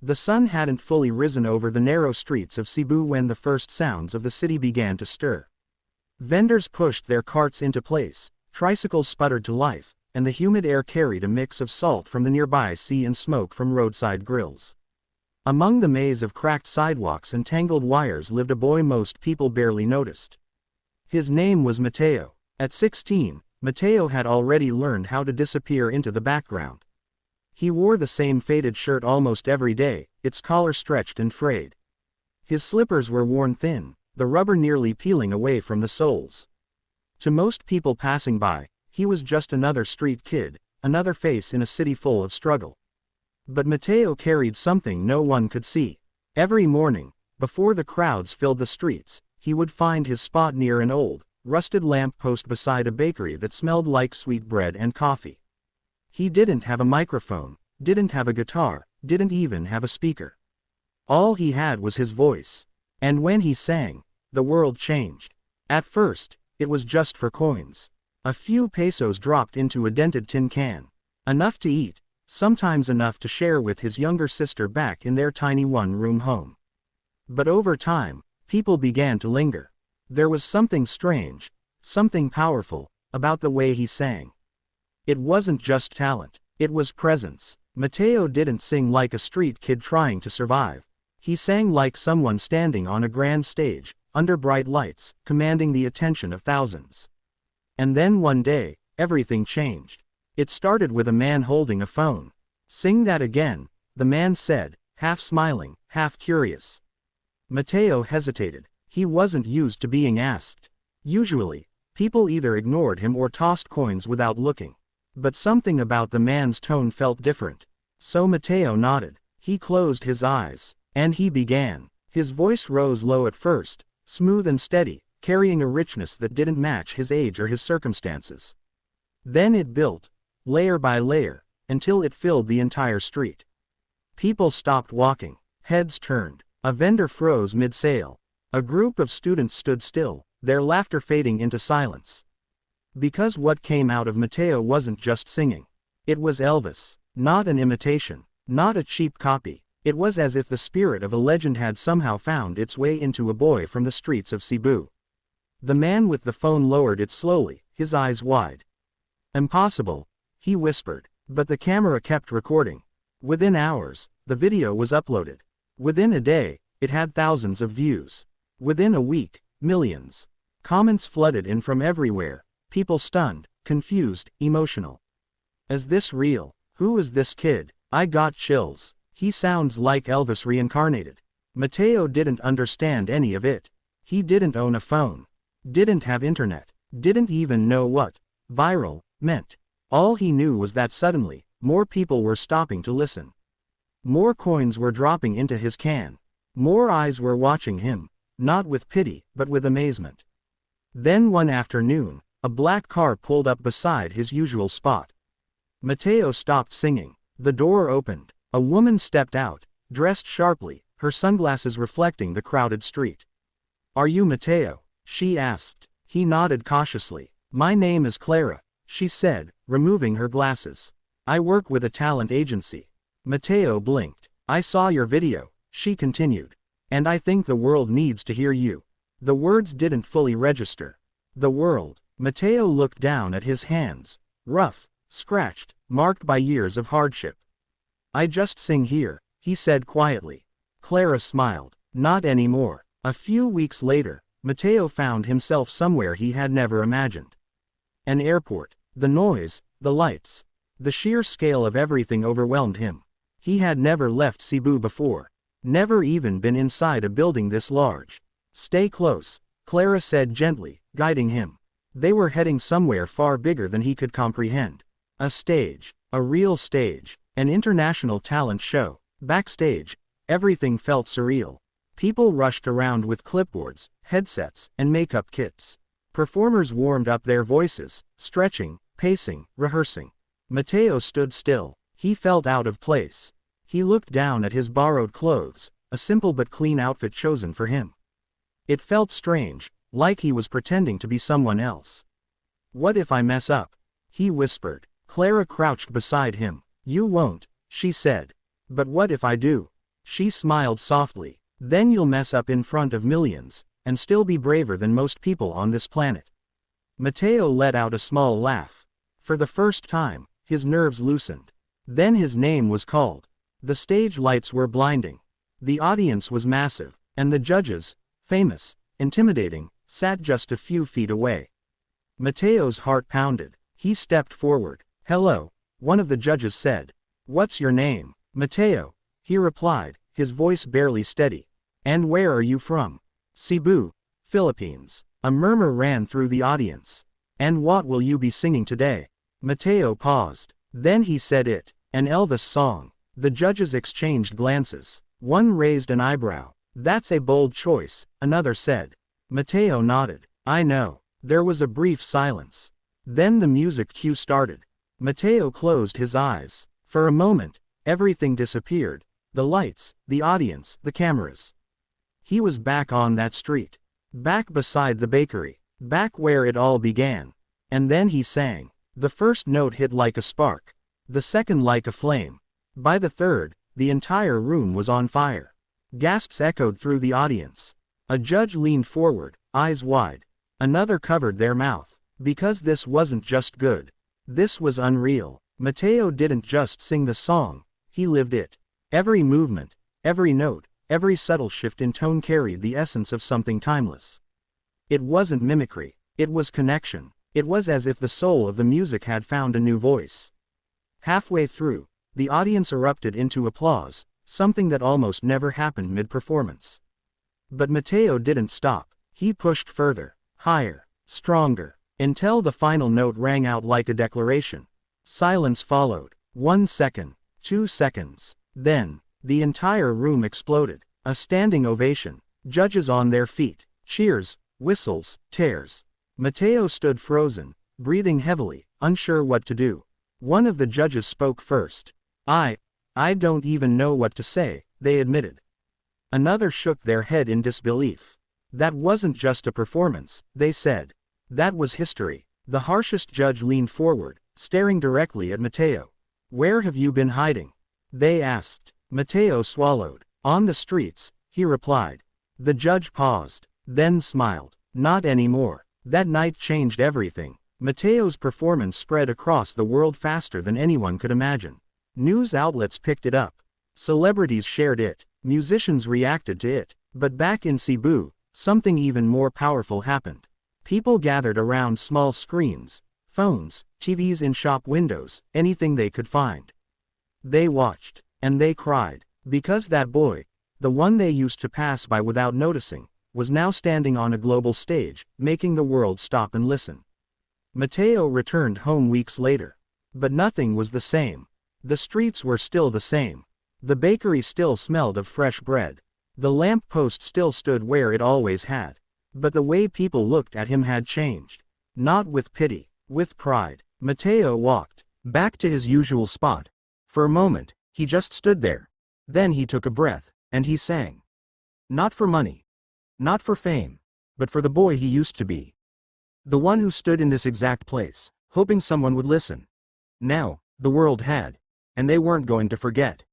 The sun hadn't fully risen over the narrow streets of Cebu when the first sounds of the city began to stir. Vendors pushed their carts into place, tricycles sputtered to life, and the humid air carried a mix of salt from the nearby sea and smoke from roadside grills. Among the maze of cracked sidewalks and tangled wires lived a boy most people barely noticed. His name was Mateo. At 16, Mateo had already learned how to disappear into the background. He wore the same faded shirt almost every day, its collar stretched and frayed. His slippers were worn thin, the rubber nearly peeling away from the soles. To most people passing by, he was just another street kid, another face in a city full of struggle. But Mateo carried something no one could see. Every morning, before the crowds filled the streets, he would find his spot near an old, rusted lamp post beside a bakery that smelled like sweet bread and coffee. He didn't have a microphone, didn't have a guitar, didn't even have a speaker. All he had was his voice. And when he sang, the world changed. At first, it was just for coins. A few pesos dropped into a dented tin can. Enough to eat, sometimes enough to share with his younger sister back in their tiny one-room home. But over time, people began to linger. There was something strange, something powerful, about the way he sang. It wasn't just talent, it was presence. Mateo didn't sing like a street kid trying to survive. He sang like someone standing on a grand stage, under bright lights, commanding the attention of thousands. And then one day, everything changed. It started with a man holding a phone. "Sing that again," the man said, half smiling, half curious. Mateo hesitated. He wasn't used to being asked. Usually, people either ignored him or tossed coins without looking. But something about the man's tone felt different. So Mateo nodded. He closed his eyes. And he began. His voice rose low at first, smooth and steady, carrying a richness that didn't match his age or his circumstances. Then it built, layer by layer, until it filled the entire street. People stopped walking. Heads turned. A vendor froze mid-sale. A group of students stood still, their laughter fading into silence. Because what came out of Mateo wasn't just singing. It was Elvis. Not an imitation. Not a cheap copy. It was as if the spirit of a legend had somehow found its way into a boy from the streets of Cebu. The man with the phone lowered it slowly, his eyes wide. "Impossible," he whispered. But the camera kept recording. Within hours, the video was uploaded. Within a day, it had thousands of views. Within a week, millions. Comments flooded in from everywhere. People stunned, confused, emotional. Is this real? Who is this kid? I got chills. He sounds like Elvis reincarnated. Mateo didn't understand any of it. He didn't own a phone. Didn't have internet. Didn't even know what viral meant. All he knew was that suddenly, more people were stopping to listen. More coins were dropping into his can. More eyes were watching him, not with pity, but with amazement. Then one afternoon, a black car pulled up beside his usual spot. Mateo stopped singing. The door opened. A woman stepped out, dressed sharply, her sunglasses reflecting the crowded street. "Are you Mateo?" she asked. He nodded cautiously. "My name is Clara," she said, removing her glasses. "I work with a talent agency." Mateo blinked. "I saw your video," she continued. "And I think the world needs to hear you." The words didn't fully register. The world. Mateo looked down at his hands. Rough, scratched, marked by years of hardship. "I just sing here," he said quietly. Clara smiled. "Not anymore." A few weeks later, Mateo found himself somewhere he had never imagined. An airport. The noise, the lights. The sheer scale of everything overwhelmed him. He had never left Cebu before. Never even been inside a building this large. "Stay close," Clara said gently, guiding him. They were heading somewhere far bigger than he could comprehend. A stage. A real stage. An international talent show. Backstage, everything felt surreal. People rushed around with clipboards, headsets, and makeup kits. Performers warmed up their voices, stretching, pacing, rehearsing. Mateo stood still. He felt out of place. He looked down at his borrowed clothes, a simple but clean outfit chosen for him. It felt strange, like he was pretending to be someone else. "What if I mess up?" he whispered. Clara crouched beside him. "You won't," she said. "But what if I do?" She smiled softly. Then you'll mess up in front of millions, and still be braver than most people on this planet. Mateo let out a small laugh. For the first time, his nerves loosened. Then his name was called. The stage lights were blinding. The audience was massive, and the judges, famous, intimidating, sat just a few feet away. Mateo's heart pounded. He stepped forward. "Hello," one of the judges said. "What's your name?" "Mateo," he replied, his voice barely steady. "And where are you from?" "Cebu, Philippines." A murmur ran through the audience. "And what will you be singing today?" Mateo paused. Then he said it. An Elvis song. The judges exchanged glances. One raised an eyebrow. "That's a bold choice," another said. Mateo nodded. "I know." There was a brief silence. Then the music cue started. Mateo closed his eyes. For a moment, everything disappeared. The lights, the audience, the cameras. He was back on that street. Back beside the bakery. Back where it all began. And then he sang. The first note hit like a spark. The second like a flame. By the third, the entire room was on fire. Gasps echoed through the audience. A judge leaned forward, eyes wide. Another covered their mouth. Because this wasn't just good. This was unreal. Mateo didn't just sing the song, he lived it. Every movement, every note, every subtle shift in tone carried the essence of something timeless. It wasn't mimicry, it was connection. It was as if the soul of the music had found a new voice. Halfway through, the audience erupted into applause, something that almost never happened mid-performance. But Mateo didn't stop. He pushed further, higher, stronger, until the final note rang out like a declaration. Silence followed. 1 second, 2 seconds. Then, the entire room exploded. A standing ovation. Judges on their feet. Cheers, whistles, tears. Mateo stood frozen, breathing heavily, unsure what to do. One of the judges spoke first. I don't even know what to say," they admitted. Another shook their head in disbelief. "That wasn't just a performance," they said. "That was history." The harshest judge leaned forward, staring directly at Mateo. "Where have you been hiding?" they asked. Mateo swallowed. "On the streets," he replied. The judge paused, then smiled. "Not anymore." That night changed everything. Mateo's performance spread across the world faster than anyone could imagine. News outlets picked it up. Celebrities shared it. Musicians reacted to it. But back in Cebu, something even more powerful happened. People gathered around small screens, phones, TVs in shop windows, anything they could find. They watched, and they cried, because that boy, the one they used to pass by without noticing, was now standing on a global stage, making the world stop and listen. Mateo returned home weeks later. But nothing was the same. The streets were still the same. The bakery still smelled of fresh bread. The lamp post still stood where it always had. But the way people looked at him had changed. Not with pity, with pride. Mateo walked back to his usual spot. For a moment, he just stood there. Then he took a breath, and he sang. Not for money. Not for fame. But for the boy he used to be. The one who stood in this exact place, hoping someone would listen. Now, the world had. And they weren't going to forget.